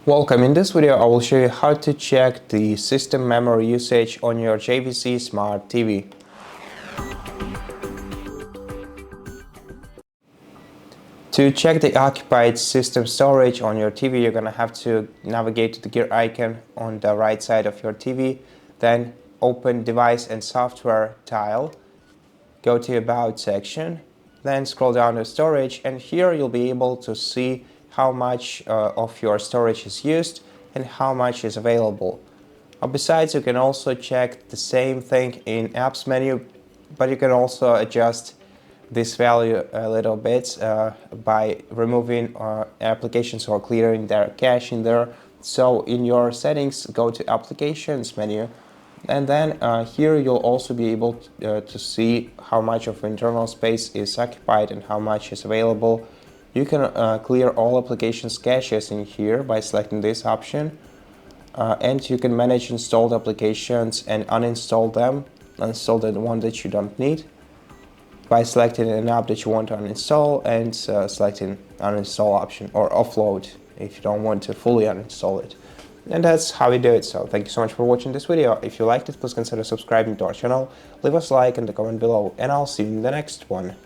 Welcome. In this video I will show you how to check the system memory usage on your JVC Smart TV. To check the occupied system storage on your TV, you're gonna have to navigate to the gear icon on the right side of your TV, then open Device and Software tile, go to About section, then scroll down to Storage, and here you'll be able to see how much of your storage is used and how much is available. Besides, you can also check the same thing in Apps menu, but you can also adjust this value a little bit by removing applications or clearing their cache in there. So in your settings, go to Applications menu, and then here you'll also be able to see how much of internal space is occupied and how much is available. You can clear all applications caches in here by selecting this option, and you can manage installed applications and uninstall them, uninstall the one that you don't need by selecting an app that you want to uninstall and selecting uninstall option or offload if you don't want to fully uninstall it. And that's how we do it. So thank you so much for watching this video. If you liked it, please consider subscribing to our channel, leave us a like and a comment below, and I'll see you in the next one.